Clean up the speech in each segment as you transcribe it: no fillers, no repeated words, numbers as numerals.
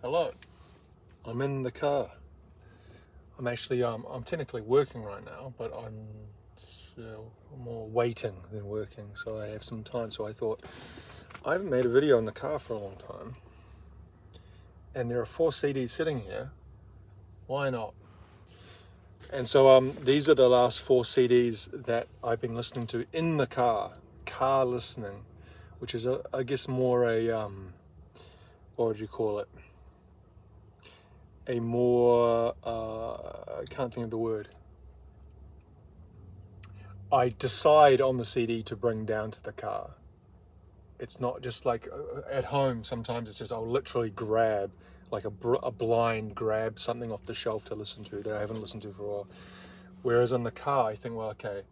Hello, I'm in the car. I'm actually, I'm technically working right now, but I'm more waiting than working, so I have some time. So I thought, I haven't made a video in the car for a long time, and there are 4 CDs sitting here. Why not? And so these are the last 4 CDs that I've been listening to in the car listening, which is, I guess, more a, what would you call it? A more, I can't think of the word. I decide on the CD to bring down to the car. It's not just like at home, sometimes it's just I'll literally grab, like a blind grab something off the shelf to listen to that I haven't listened to for a while. Whereas in the car, I think, well, okay,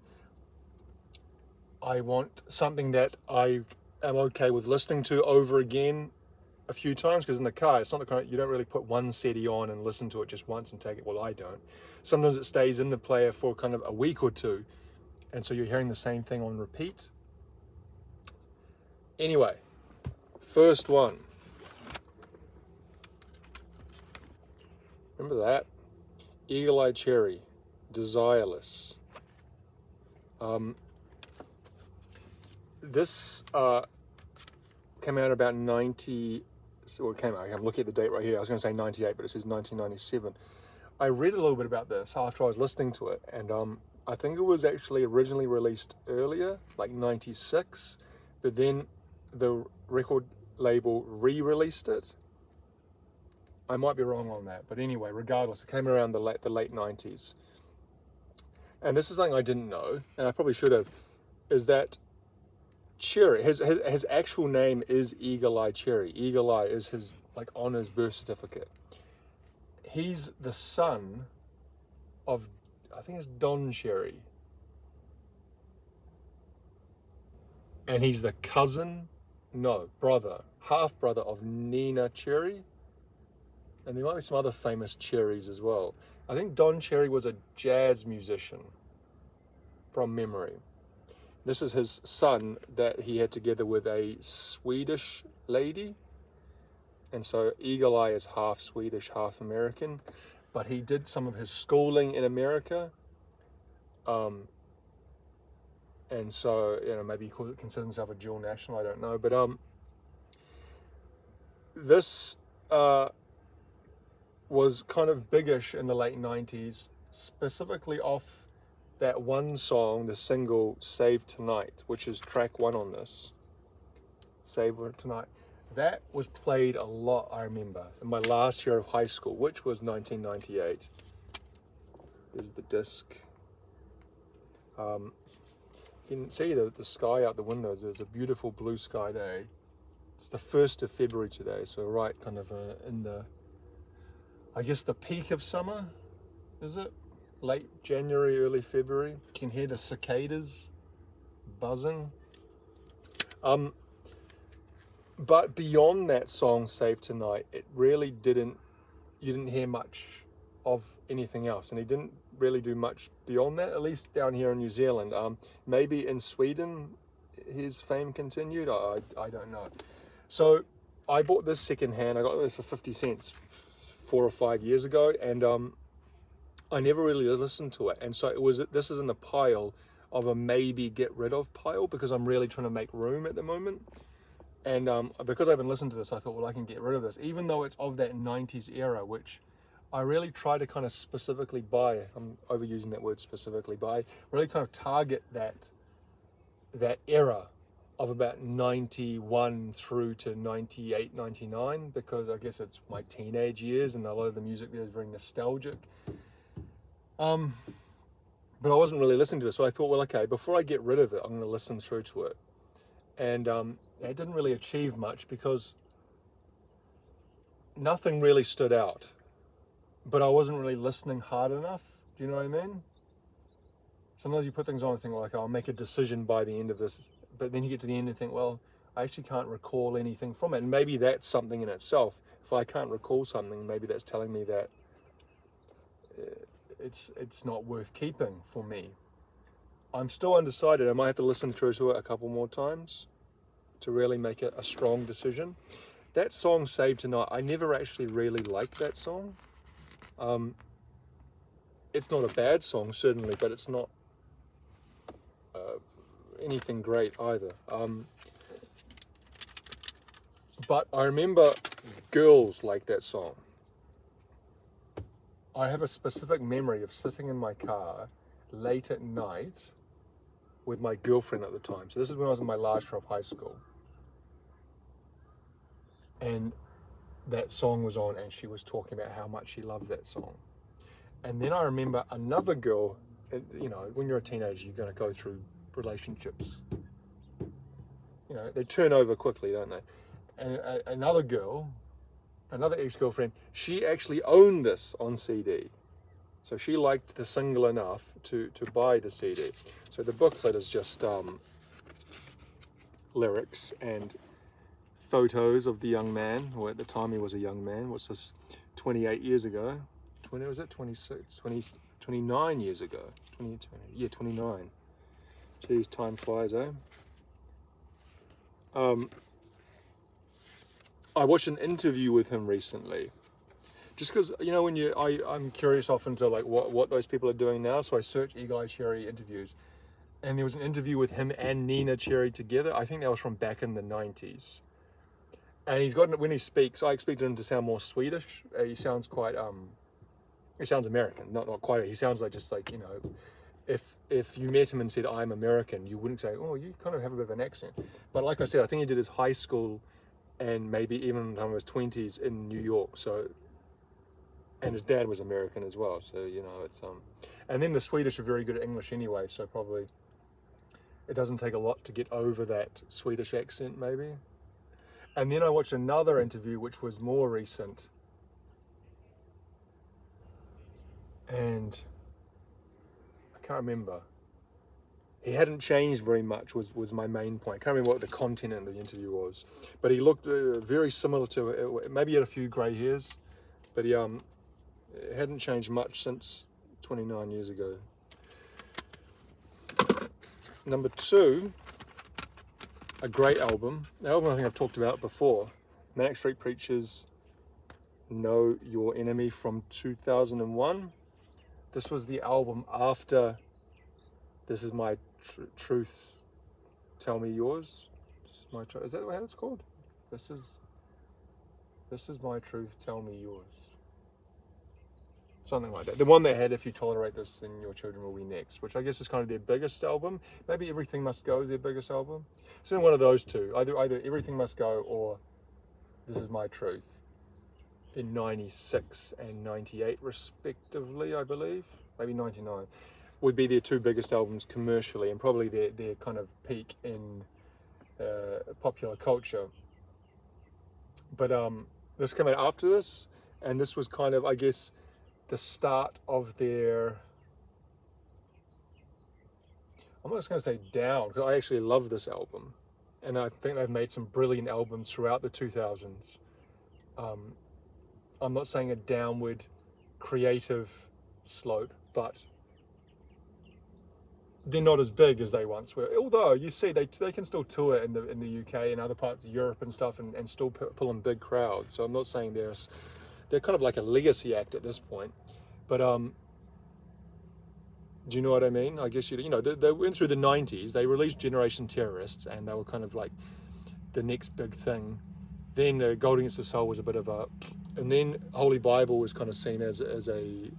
I want something that I am okay with listening to over again a few times, because in the car, it's not the kind of, you don't really put one CD on and listen to it just once and take it. Well, I don't. Sometimes it stays in the player for kind of a week or two, and so you're hearing the same thing on repeat. Anyway, first one. Remember that? Eagle Eye Cherry, Desireless. This came out about 90, well, it came out, I'm looking at the date right here. I was going to say 98, but it says 1997. I read a little bit about this after I was listening to it, and I think it was actually originally released earlier, like 96, but then the record label re-released it. I might be wrong on that, but anyway, regardless, it came around the late 90s. And this is something I didn't know, and I probably should have, is that Cherry, his actual name is Eagle Eye Cherry. Eagle Eye is his, like, on his birth certificate. He's the son of, I think it's Don Cherry. And he's the half brother of Nina Cherry. And there might be some other famous Cherries as well. I think Don Cherry was a jazz musician, from memory. This is his son that he had together with a Swedish lady. And so Eagle Eye is half Swedish, half American. But he did some of his schooling in America. And so, maybe he considered himself a dual national, I don't know. But this was kind of biggish in the late 90s, specifically off that one song, the single Save Tonight, which is track 1 on this, Save Tonight. That was played a lot, I remember, in my last year of high school, which was 1998. There's the disc. You can see the sky out the windows. There's a beautiful blue sky day. It's the 1st of February today, so right kind of in the, I guess, the peak of summer, is it? Late January, early February. You can hear the cicadas buzzing. But beyond that song, Save Tonight, it really you didn't hear much of anything else. And he didn't really do much beyond that, at least down here in New Zealand. Maybe in Sweden, his fame continued. I don't know. So I bought this secondhand. I got this for 50 cents 4 or 5 years ago, and I never really listened to it. And so this is in a pile of a maybe get rid of pile, because I'm really trying to make room at the moment. And because I haven't listened to this, I thought, well, I can get rid of this, even though it's of that 90s era, which I really try to kind of specifically buy. I'm overusing that word specifically, but I really kind of target that era of about 91 through to 98, 99, because I guess it's my teenage years and a lot of the music there is very nostalgic. But I wasn't really listening to this, so I thought, well, okay, before I get rid of it, I'm going to listen through to it. And it didn't really achieve much, because nothing really stood out. But I wasn't really listening hard enough. Do you know what I mean? Sometimes you put things on and think, like, I'll make a decision by the end of this. But then you get to the end and think, well, I actually can't recall anything from it. And maybe that's something in itself. If I can't recall something, maybe that's telling me that it's not worth keeping for me. I'm still undecided. I might have to listen through to it a couple more times to really make it a strong decision. that song Save Tonight, I never actually really liked that song. It's not a bad song, certainly, but it's not anything great either. But I remember girls like that song. I have a specific memory of sitting in my car late at night with my girlfriend at the time. So this is when I was in my last year of high school. And that song was on, and she was talking about how much she loved that song. And then I remember another girl, you know, when you're a teenager, you're going to go through relationships. You know, they turn over quickly, don't they? And another girl, another ex-girlfriend, she actually owned this on CD. So she liked the single enough to buy the CD. So the booklet is just lyrics and photos of the young man, or at the time he was a young man. What's this, 28 years ago? 20, was it 26, 20, 29 years ago? 29. Geez, time flies, eh? I watched an interview with him recently. Just because, you know, when I'm curious often to like what those people are doing now, so I search Eagle Eye Cherry interviews. And there was an interview with him and Nina Cherry together. I think that was from back in the 90s. And he's got, when he speaks, I expected him to sound more Swedish. He sounds quite, he sounds American, not quite. He sounds like just like, you know, if you met him and said, I'm American, you wouldn't say, oh, you kind of have a bit of an accent. But like I said, I think he did his high school and maybe even in his 20s in New York. So, and his dad was American as well. So, you know, it's, and then the Swedish are very good at English anyway. So probably it doesn't take a lot to get over that Swedish accent maybe. And then I watched another interview, which was more recent. And I can't remember. He hadn't changed very much, was my main point. I can't remember what the content of the interview was. But he looked very similar to, maybe he had a few grey hairs, but he hadn't changed much since 29 years ago. Number 2, a great album. An album I think I've talked about before. Manic Street Preachers' Know Your Enemy from 2001. This was the album after This Is My Truth, Tell Me Yours. This is my truth. Is that how it's called? This is my truth, tell me yours. Something like that. The one they had, If You Tolerate This, Then Your Children Will Be Next, which I guess is kind of their biggest album. Maybe Everything Must Go is their biggest album. So one of those two. Either Everything Must Go or This Is My Truth. In 96 and 98 respectively, I believe. Maybe 99. Would be their two biggest albums commercially, and probably their kind of peak in popular culture. But this came out after this, and this was kind of, I guess, the start of their, I'm not just going to say down, because I actually love this album, and I think they've made some brilliant albums throughout the 2000s. I'm not saying a downward creative slope, but they're not as big as they once were. Although you see, they can still tour in the UK and other parts of Europe and stuff, and still pull in big crowds. So I'm not saying they're kind of like a legacy act at this point, but do you know what I mean? I guess you know they went through the 90s. They released Generation Terrorists, and they were kind of like the next big thing. Then Gold Against the Soul was a bit of a, and then Holy Bible was kind of seen as a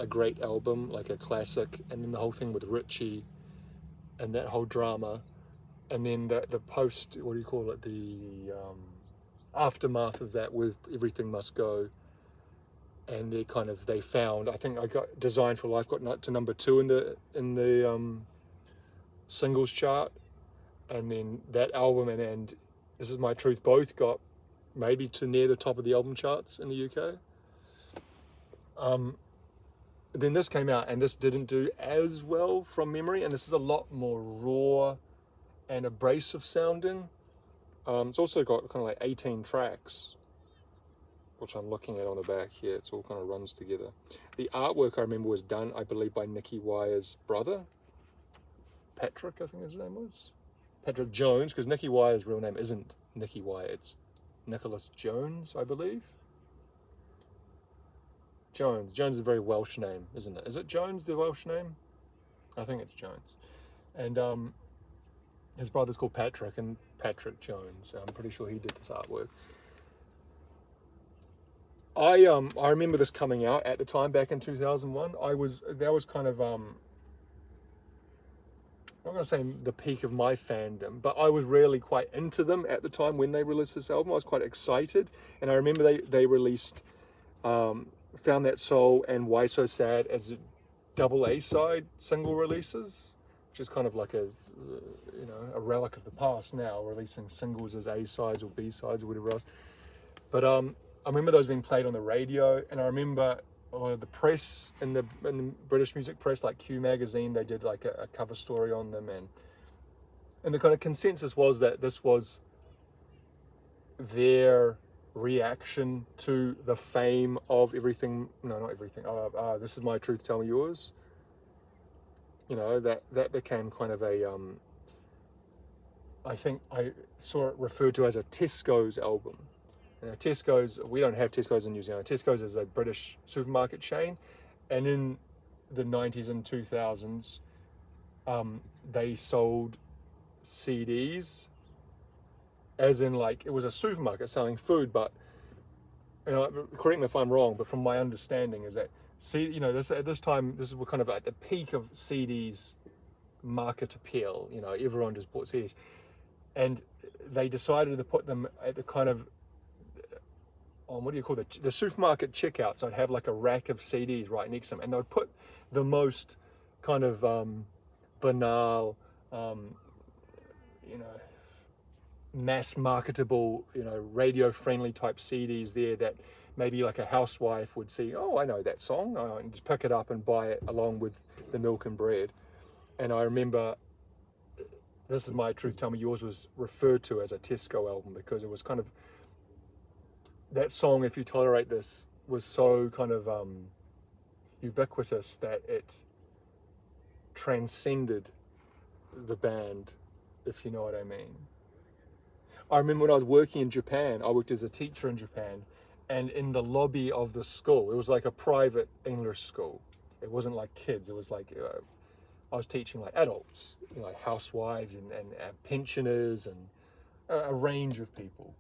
great album, like a classic, and then the whole thing with Richie and that whole drama, and then the post, what do you call it, the aftermath of that with Everything Must Go, and they found, I think I got Design for Life got to number 2 in the singles chart, and then that album and This Is My Truth both got maybe to near the top of the album charts in the UK. Then this came out, and this didn't do as well from memory, and this is a lot more raw and abrasive sounding. It's also got kind of like 18 tracks, which I'm looking at on the back here. It's all kind of runs together. The artwork I remember was done, I believe, by Nicky Wire's brother, Patrick, I think his name was. Patrick Jones, because Nicky Wire's real name isn't Nicky Wire, it's Nicholas Jones, I believe. Jones. Jones is a very Welsh name, isn't it? Is it Jones, the Welsh name? I think it's Jones. And his brother's called Patrick, and Patrick Jones. I'm pretty sure he did this artwork. I remember this coming out at the time back in 2001. That was kind of I'm not going to say the peak of my fandom, but I was really quite into them at the time when they released this album. I was quite excited, and I remember they released Found That Soul and Why So Sad as double A side single releases, which is kind of like a relic of the past now, releasing singles as A sides or B sides or whatever else. But I remember those being played on the radio, and I remember the press in the British music press, like Q magazine, they did like a cover story on them, and the kind of consensus was that this was their reaction to the fame of everything. No, not everything. This Is My Truth, Tell Me Yours. That became kind of a I think I saw it referred to as a Tesco's album. Tesco's, we don't have Tesco's in New Zealand. Tesco's is a British supermarket chain, and in the 90s and 2000s, they sold CDs, as in like it was a supermarket selling food. But correct me if I'm wrong, but from my understanding is that at this time, this is kind of at the peak of CDs market appeal. Everyone just bought CDs, and they decided to put them at the kind of what do you call the supermarket checkout. So I'd have like a rack of CDs right next to them, and they would put the most kind of banal, mass marketable, radio friendly type CDs there that maybe like a housewife would see. Oh, I know that song, and just pick it up and buy it along with the milk and bread. And I remember This Is My Truth, Tell Me Yours was referred to as a Tesco album because it was kind of, that song, If You Tolerate This, was so kind of ubiquitous that it transcended the band, if you know what I mean. I remember when I was working in Japan, I worked as a teacher in Japan, and in the lobby of the school, it was like a private English school. It wasn't like kids, it was like, I was teaching like adults, like housewives and pensioners and a range of people.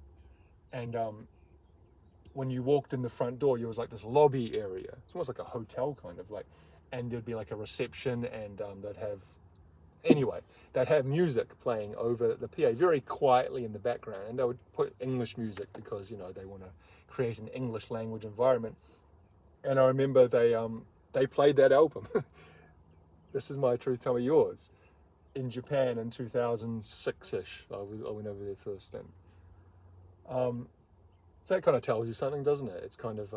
And when you walked in the front door, there was like this lobby area. It's almost like a hotel kind of like, and there'd be like a reception, and they'd have music playing over the PA very quietly in the background, and they would put English music because they want to create an English language environment. And I remember they played that album, This Is My Truth, Tell Me Yours, in Japan in 2006ish. I went over there first then. So that kind of tells you something, doesn't it? It's kind of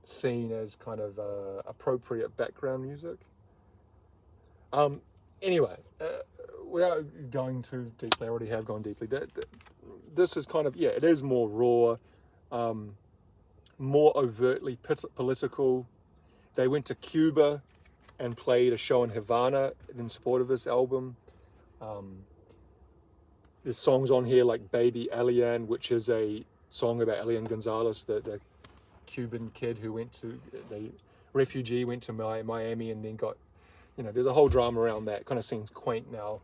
seen as kind of appropriate background music. Anyway, without going too deeply, I already have gone deeply. This is kind of, it is more raw, more overtly political. They went to Cuba and played a show in Havana in support of this album. There's songs on here like Baby Elian, which is a song about Elian Gonzalez, the Cuban kid who the refugee went to Miami and then got, there's a whole drama around that. Kind of seems quaint now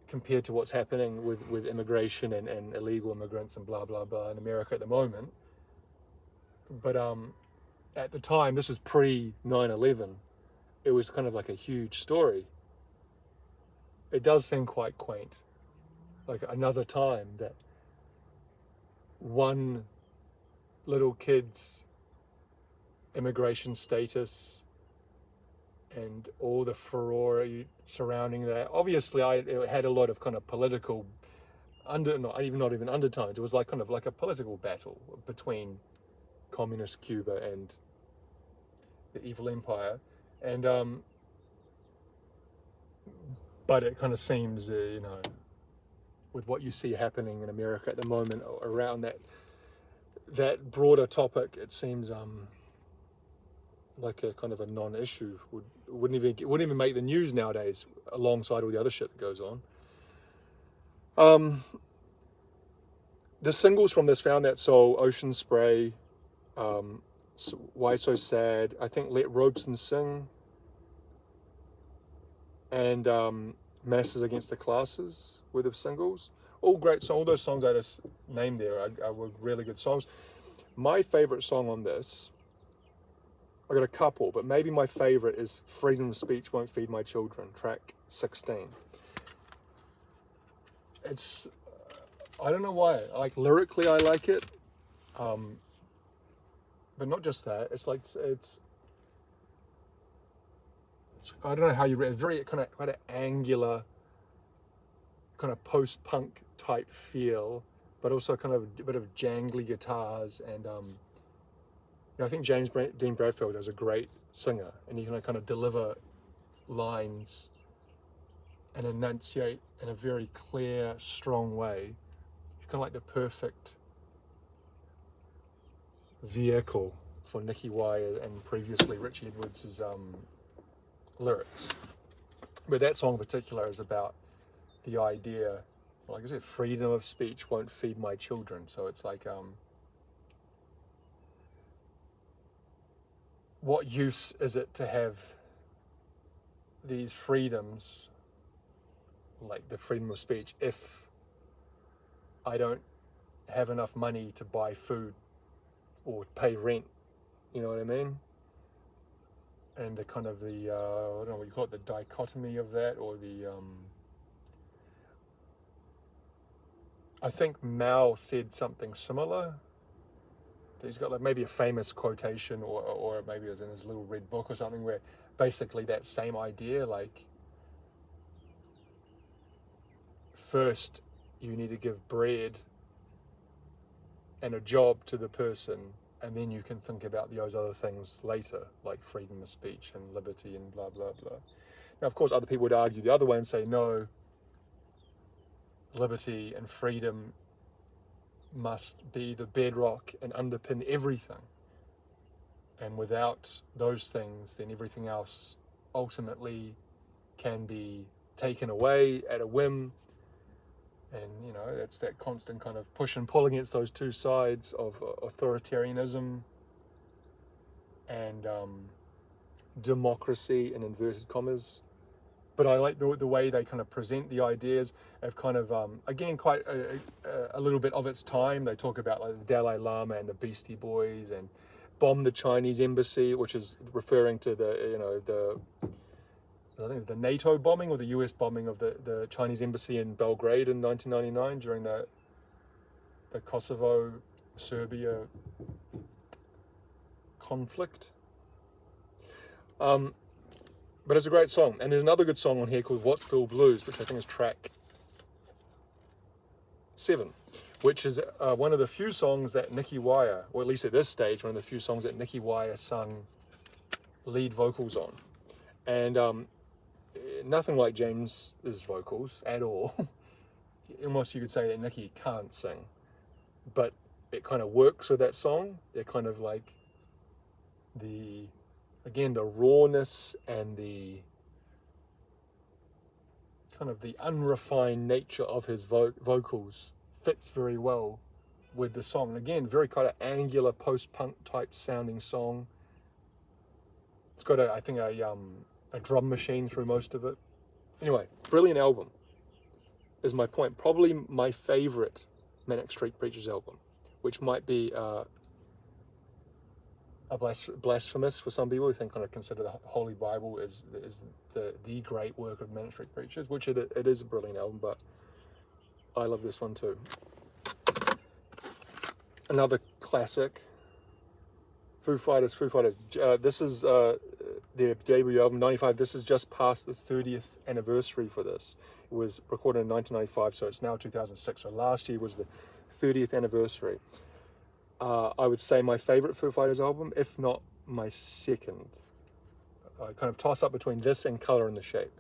compared to what's happening with immigration and illegal immigrants and blah, blah, blah in America at the moment. But at the time, this was pre 9/11. It was kind of like a huge story. It does seem quite quaint, like another time that one little kid's immigration status and all the furore surrounding that. Obviously, it had a lot of kind of political not even undertones. It was like kind of like a political battle between communist Cuba and the evil empire, and but it kind of seems with what you see happening in America at the moment around that broader topic, it seems like a kind of a non-issue. Wouldn't even make the news nowadays alongside all the other shit that goes on. The singles from this: Found That Soul, Ocean Spray, Why So Sad, I think Let Robeson Sing, and Masses Against the Classes were the singles. All great songs. All those songs I just named there were really good songs. My favorite song on this, I got a couple, but maybe my favorite is Freedom of Speech Won't Feed My Children, track 16. It's, I don't know why, like lyrically I like it, but not just that, it's like, it's I don't know how you read it, very kind of angular, kind of post-punk type feel, but also kind of a bit of jangly guitars, and I think James Dean Bradfield is a great singer, and he can kind of deliver lines and enunciate in a very clear, strong way. He's kind of like the perfect vehicle for Nicky Wire and previously Richie Edwards' lyrics. But that song in particular is about the idea, like I said, freedom of speech won't feed my children. So it's like, what use is it to have these freedoms, like the freedom of speech, if I don't have enough money to buy food or pay rent? You know what I mean? And the kind of the, I don't know what you call it, the dichotomy of that, or the, I think Mao said something similar. He's got like maybe a famous quotation, or maybe it was in his little red book or something, where basically that same idea, like, first you need to give bread and a job to the person, and then you can think about those other things later, like freedom of speech and liberty and blah, blah, blah. Now, of course, other people would argue the other way and say, no, liberty and freedom must be the bedrock and underpin everything. And without those things, then everything else ultimately can be taken away at a whim. And, it's that constant kind of push and pull against those two sides of authoritarianism and democracy in inverted commas. But I like the way they kind of present the ideas of kind of, again, quite a little bit of its time. They talk about like the Dalai Lama and the Beastie Boys, and bomb the Chinese embassy, which is referring to I think the NATO bombing or the US bombing of the Chinese embassy in Belgrade in 1999 during the Kosovo-Serbia conflict. But it's a great song. And there's another good song on here called Wattsville Blues, which I think is track 7, which is one of the few songs that Nicky Wire, or at least at this stage, one of the few songs that Nicky Wire sung lead vocals on. And nothing like James's vocals at all. Almost you could say that Nicky can't sing, but it kind of works with that song. They're kind of like the rawness and the kind of the unrefined nature of his vocals fits very well with the song. And again, very kind of angular post-punk type sounding song. It's got I think a drum machine through most of it. Anyway, brilliant album is my point. Probably my favorite Manic Street Preachers album, which might be blasphemous for some people who think kind of consider the Holy Bible is the great work of Manic Street Preachers, which it is a brilliant album, but I love this one too. Another classic, Foo Fighters. This is their debut album, 95. This is just past the 30th anniversary for this. It was recorded in 1995, so it's now 2006. So last year was the 30th anniversary. I would say my favorite Foo Fighters album, if not my second. I kind of toss up between this and Colour and the Shape,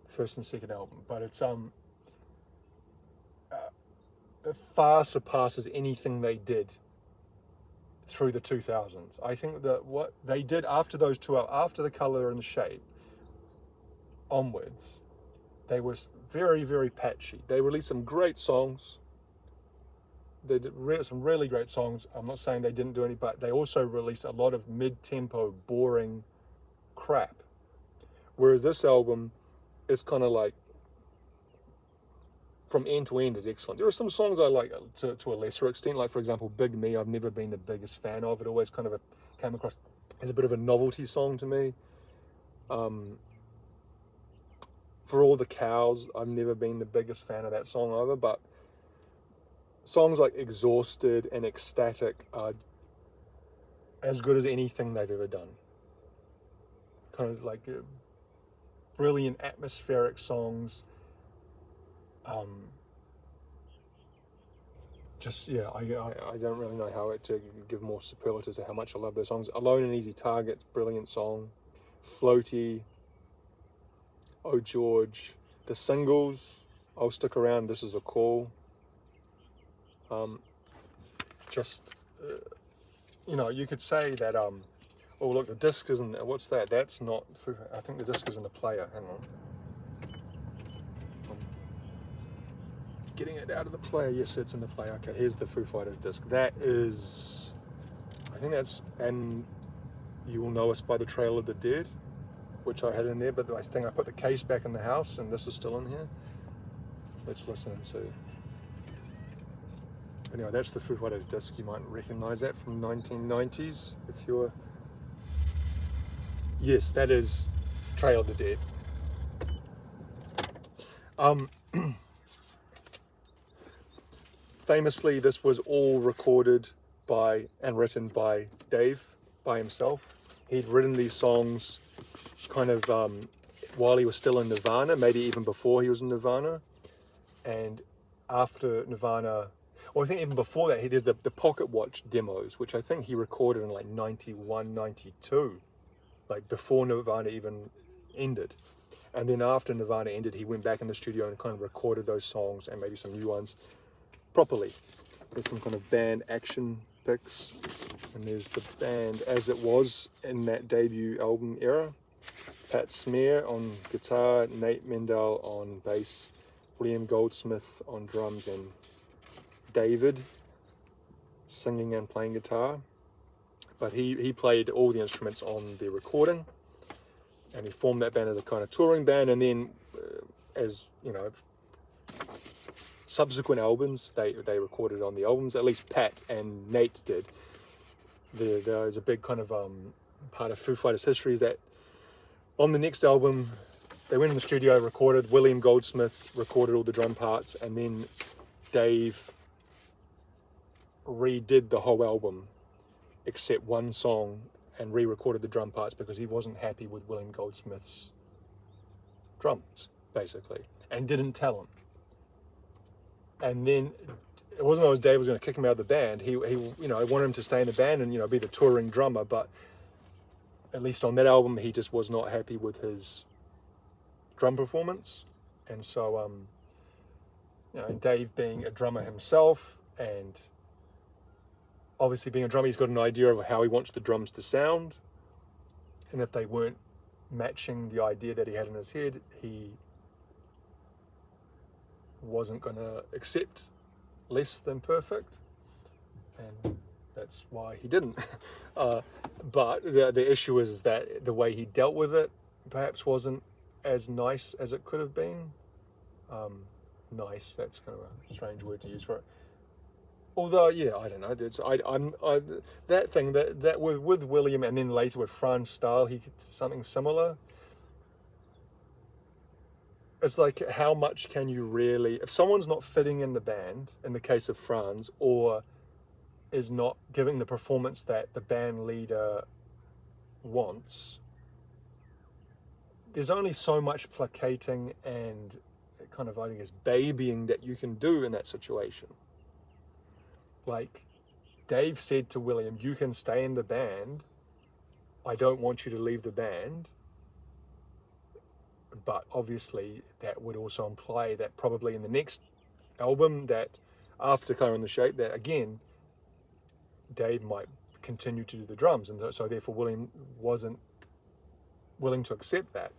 first and second album. But it's it far surpasses anything they did through the 2000s. I think that what they did after those two, after the Colour and the Shape onwards, they were very, very patchy. They released some great songs, they did some really great songs. I'm not saying they didn't do any, but they also released a lot of mid-tempo, boring crap. Whereas this album is kind of like, from end to end, is excellent. There are some songs I like to a lesser extent, like for example, Big Me. I've never been the biggest fan of. It always kind of came across as a bit of a novelty song to me. For All the Cows, I've never been the biggest fan of that song either, but songs like Exhausted and Ecstatic are as good as anything they've ever done. Kind of like brilliant atmospheric songs. I don't really know how to give more superlatives to how much I love those songs. Alone and Easy Target's brilliant song. Floaty, Oh George, the singles, I'll Stick Around, This Is a Call. You could say that, oh look, the disc isn't, what's that? That's not, I think the disc is in the player, hang on. Getting it out of the player, yes, it's in the player. Okay, here's the Foo Fighters disc. That is, I think that's, and You Will Know Us by the Trail of the Dead, which I had in there, but I think I put the case back in the house and this is still in here. Let's listen to. Anyway, that's the Foo Fighters disc. You might recognize that from 1990s if you're. Yes, that is Trail of the Dead. Famously, this was all recorded by and written by Dave by himself. He'd written these songs kind of while he was still in Nirvana, maybe even before he was in Nirvana. And after Nirvana, or I think even before that, there's the Pocket Watch demos, which I think he recorded in like 91, 92, like before Nirvana even ended. And then after Nirvana ended, he went back in the studio and kind of recorded those songs and maybe some new ones properly. There's some kind of band action pics, and there's the band as it was in that debut album era. Pat Smear on guitar, Nate Mendel on bass, William Goldsmith on drums, and David singing and playing guitar. But he played all the instruments on the recording, and he formed that band as a kind of touring band. And then, as you know, subsequent albums, they recorded on the albums. At least Pat and Nate did. There's a big kind of part of Foo Fighters history is that on the next album, they went in the studio, recorded. William Goldsmith recorded all the drum parts, and then Dave redid the whole album except one song and re-recorded the drum parts because he wasn't happy with William Goldsmith's drums, basically, and didn't tell him. And then it wasn't always Dave was going to kick him out of the band. He wanted him to stay in the band and be the touring drummer, but at least on that album he just was not happy with his drum performance. And so Dave being a drummer himself, and obviously being a drummer, he's got an idea of how he wants the drums to sound, and if they weren't matching the idea that he had in his head, he wasn't going to accept less than perfect, and that's why he didn't. But the issue is that the way he dealt with it perhaps wasn't as nice as it could have been. Nice, that's kind of a strange word to use for it. Although, yeah, I don't know. That thing that with William and then later with Franz Stahl, he did something similar. It's like, how much can you really, if someone's not fitting in the band, in the case of Franz, or is not giving the performance that the band leader wants, there's only so much placating and kind of, I guess, babying that you can do in that situation. Like, Dave said to William, you can stay in the band, I don't want you to leave the band. But obviously that would also imply that probably in the next album, that after Color in the Shape, that again, Dave might continue to do the drums. And so therefore William wasn't willing to accept that.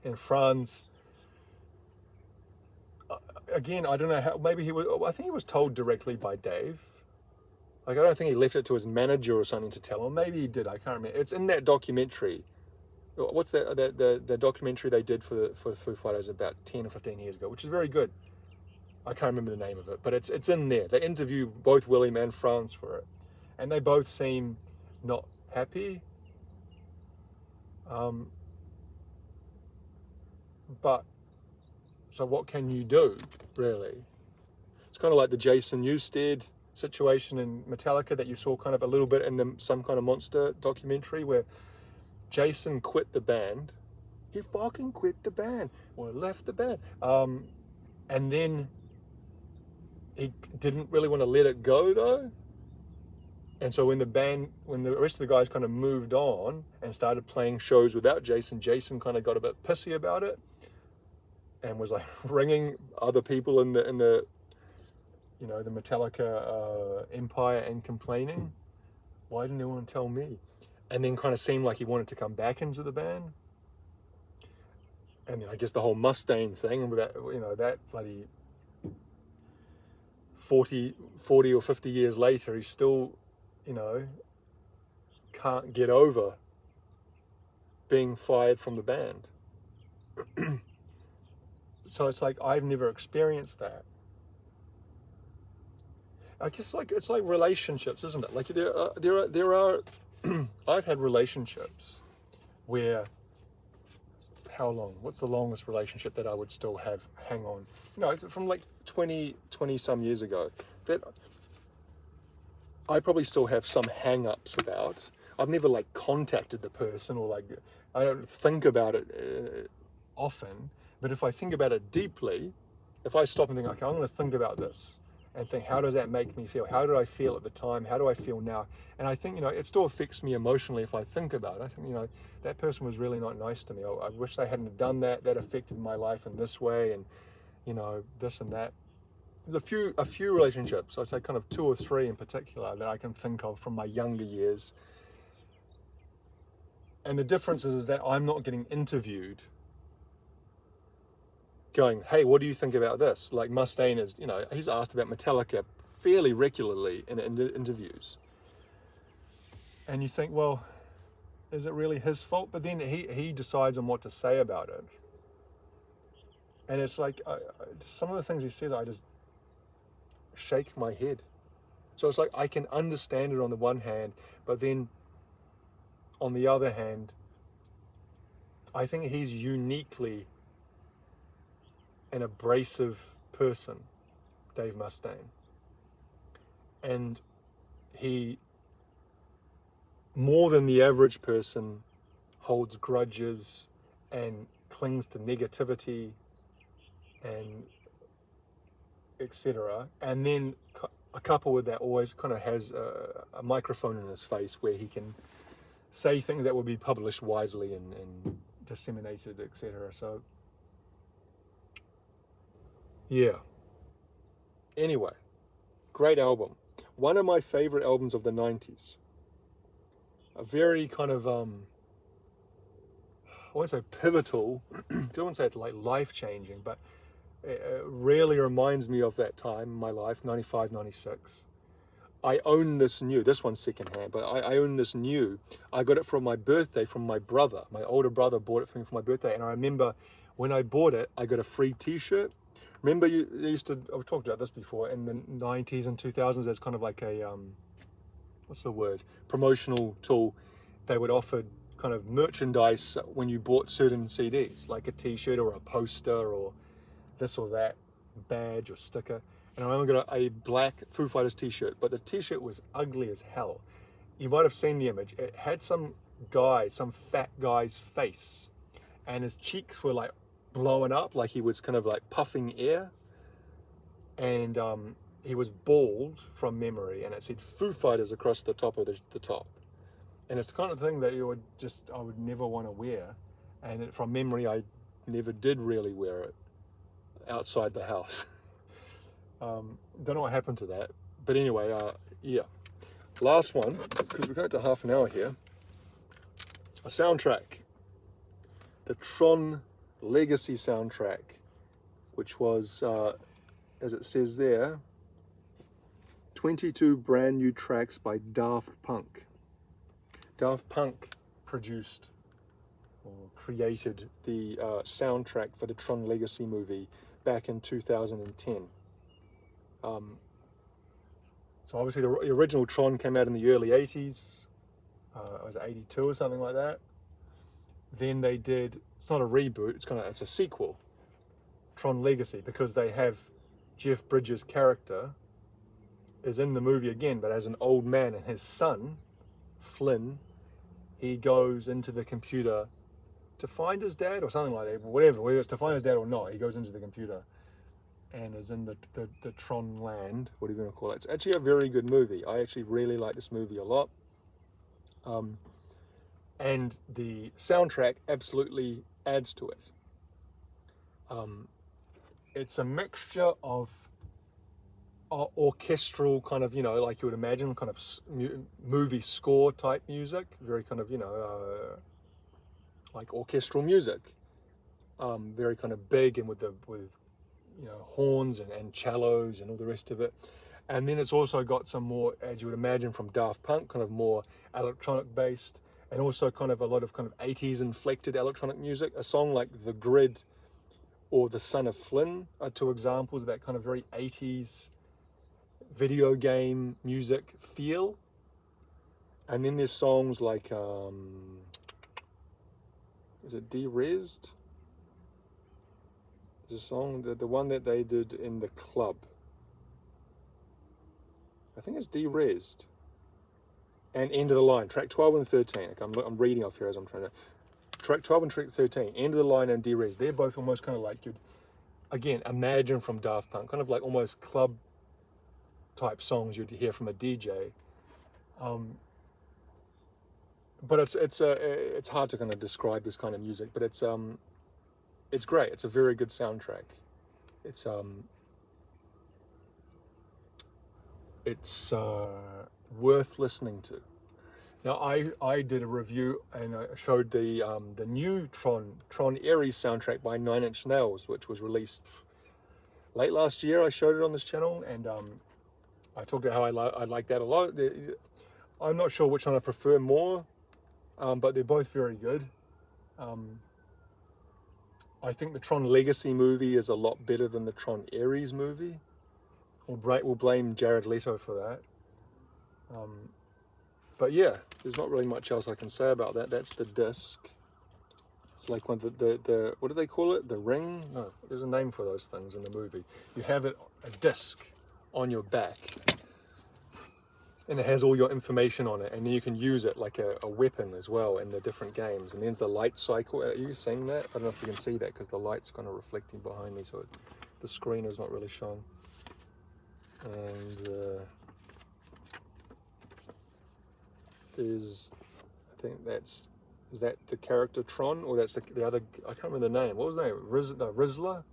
And Franz, again, I don't know how. Maybe he was. I think he was told directly by Dave. Like, I don't think he left it to his manager or something to tell him. Maybe he did. I can't remember. It's in that documentary. What's the documentary they did for Foo Fighters about 10 or 15 years ago, which is very good. I can't remember the name of it, but it's in there. They interview both William and Franz for it, and they both seem not happy. But so what can you do, really? It's kind of like the Jason Newsted situation in Metallica that you saw kind of a little bit in Some Kind of Monster documentary, where Jason quit the band. He fucking quit the band, or left the band, and then he didn't really want to let it go though. And so when the rest of the guys kind of moved on and started playing shows without Jason, Jason kind of got a bit pissy about it and was like ringing other people in the the Metallica empire and complaining, why didn't anyone tell me? And then kind of seemed like he wanted to come back into the band. And then I guess the whole Mustaine thing, that that bloody 40 or 50 years later, he's still, can't get over being fired from the band. So it's like, I've never experienced that. I guess it's like relationships, isn't it? Like there are I've had relationships where, how long? What's the longest relationship that I would still hang on? From like 20 some years ago, that I probably still have some hang-ups about. I've never like contacted the person, or like, I don't think about it often, but if I think about it deeply, if I stop and think, okay, I'm going to think about this and think, how does that make me feel? How did I feel at the time? How do I feel now? And I think, it still affects me emotionally if I think about it. I think, that person was really not nice to me. I wish they hadn't done that. That affected my life in this way, and, this and that. There's a few relationships, I'd say kind of 2 or 3 in particular, that I can think of from my younger years. And the difference is that I'm not getting interviewed going, hey, what do you think about this? Like Mustaine is, he's asked about Metallica fairly regularly in interviews. And you think, well, is it really his fault? But then he decides on what to say about it. And it's like, some of the things he said, I just shake my head. So it's like, I can understand it on the one hand, but then on the other hand, I think he's uniquely an abrasive person, Dave Mustaine. And he, more than the average person, holds grudges and clings to negativity and etc. And then a couple with that always kind of has a microphone in his face where he can say things that will be published widely and disseminated, etc. So yeah. Anyway, great album. One of my favorite albums of the 90s. A very kind of, I won't say pivotal, I don't want to say it's like life-changing, but it really reminds me of that time in my life, 95, 96. I own this one's secondhand, but I own this new. I got it for my birthday from my brother. My older brother bought it for me for my birthday, and I remember when I bought it, I got a free t-shirt. Remember, I've talked about this before, in the 90s and 2000s, there's kind of like a, what's the word, promotional tool. They would offer kind of merchandise when you bought certain CDs, like a t-shirt or a poster or this or that badge or sticker. And I remember got a black Foo Fighters t-shirt, but the t-shirt was ugly as hell. You might have seen the image. It had some fat guy's face, and his cheeks were like blowing up, like he was kind of like puffing air. And he was bald from memory, and it said Foo Fighters across the top of the top. And it's the kind of thing that I would never want to wear. And from memory, I never did really wear it outside the house. Don't know what happened to that. But anyway, yeah. Last one, because we're going to half an hour here. A soundtrack. The Tron Legacy soundtrack, which was as it says there, 22 brand new tracks by Daft Punk. Daft Punk produced or created the soundtrack for the Tron Legacy movie back in 2010. So obviously the original Tron came out in the early 80s. It was 82 or something like that. Then they did, it's not a reboot, it's a sequel, Tron Legacy, because they have Jeff Bridges' character is in the movie again, but as an old man, and his son, Flynn, he goes into the computer to find his dad or something like that, whether it's to find his dad or not, he goes into the computer and is in the Tron land, whatever you want to call it. It's actually a very good movie. I actually really like this movie a lot. And the soundtrack absolutely adds to it. It's a mixture of orchestral kind of, like you would imagine, kind of movie score type music, very kind of, like orchestral music, very kind of big and with horns and cellos and all the rest of it. And then it's also got some more, as you would imagine, from Daft Punk, kind of more electronic based, and also kind of a lot of kind of 80s inflected electronic music. A song like The Grid or The Son of Flynn are two examples of that kind of very 80s video game music feel. And then there's songs like, is it De-Resed? There's a song, the one that they did in the club. I think it's De-Resed. And End of the Line, track 12 and 13. Okay, I'm reading off here as I'm trying to. Track 12 and track 13, End of the Line and De-Resed. They're both almost kind of like you'd, again, imagine from Daft Punk, kind of like almost club type songs you'd hear from a DJ. But it's hard to kind of describe this kind of music, but it's great. It's a very good soundtrack. It's worth listening to. Now I did a review and I showed the new Tron Ares soundtrack by 9 Inch Nails, which was released late last year. I showed it on this channel, and I talked about how I like that a lot. I'm not sure which one I prefer more, but they're both very good. I think the Tron Legacy movie is a lot better than the Tron Ares movie. We'll blame Jared Leto for that. But yeah, there's not really much else I can say about that. That's the disc. It's like one of the what do they call it? The ring? No, there's a name for those things in the movie. You have a disc on your back, and it has all your information on it, and then you can use it like a weapon as well in the different games. And then there's the light cycle. Are you seeing that? I don't know if you can see that because the light's kind of reflecting behind me, so the screen is not really showing. And there's, I think is that the character Tron, or that's the other, I can't remember the name. What was the name? Rinsler.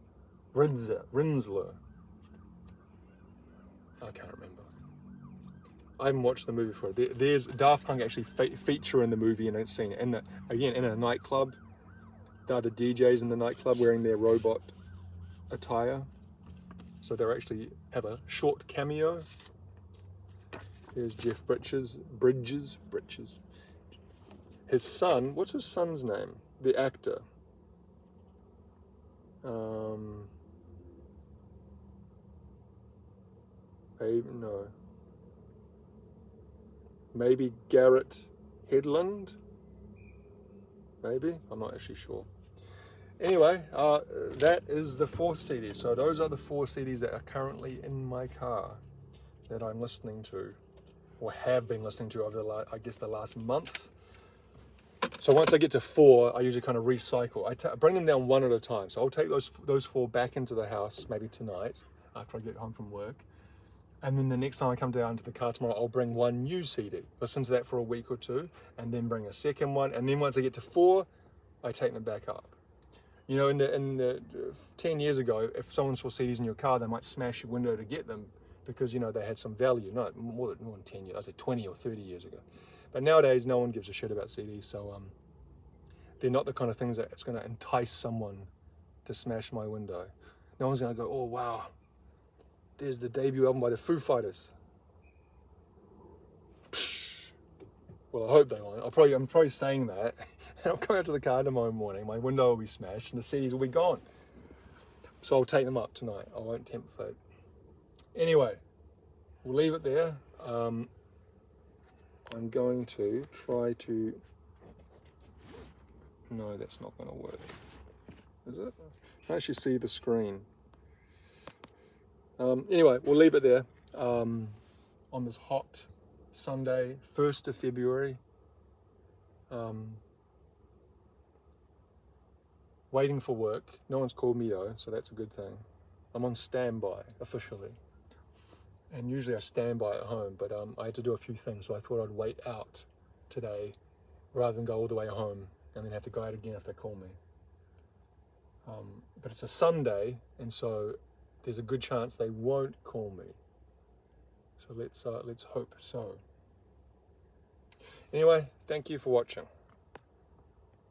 I can't remember. I haven't watched the movie for it. There's Daft Punk actually feature in the movie in a scene, in a nightclub. They're the DJs in the nightclub wearing their robot attire. So they actually have a short cameo. Here's Jeff Bridges. His son, what's his son's name? The actor. No. Maybe Garrett Hedlund? Maybe? I'm not actually sure. Anyway, that is the 4 CDs. So those are the 4 CDs that are currently in my car that I'm listening to, or have been listening to over the last month. So once I get to 4, I usually kind of recycle. I bring them down one at a time. So I'll take those 4 back into the house maybe tonight after I get home from work. And then the next time I come down to the car tomorrow, I'll bring one new CD, listen to that for a week or 2, and then bring a second one. And then once I get to 4, I take them back up. You know, in the 10 years ago, if someone saw CDs in your car, they might smash your window to get them because, they had some value. No, more than 10 years, I said 20 or 30 years ago. But nowadays, no one gives a shit about CDs, so they're not the kind of things that it's going to entice someone to smash my window. No one's going to go, oh, wow, there's the debut album by the Foo Fighters. Psh. Well, I hope they won't. I'm probably saying that. And I'll come out to the car tomorrow morning. My window will be smashed and the CDs will be gone. So I'll take them up tonight. I won't tempt fate. Anyway, we'll leave it there. I'm going to try to... No, that's not going to work. Is it? I can actually see the screen. Anyway, we'll leave it there. On this hot Sunday, 1st of February. Waiting for work. No one's called me though, so that's a good thing. I'm on standby officially. And usually I stand by at home, but I had to do a few things, so I thought I'd wait out today rather than go all the way home and then have to go out again if they call me. But it's a Sunday, and so there's a good chance they won't call me. So let's hope so. Anyway, thank you for watching.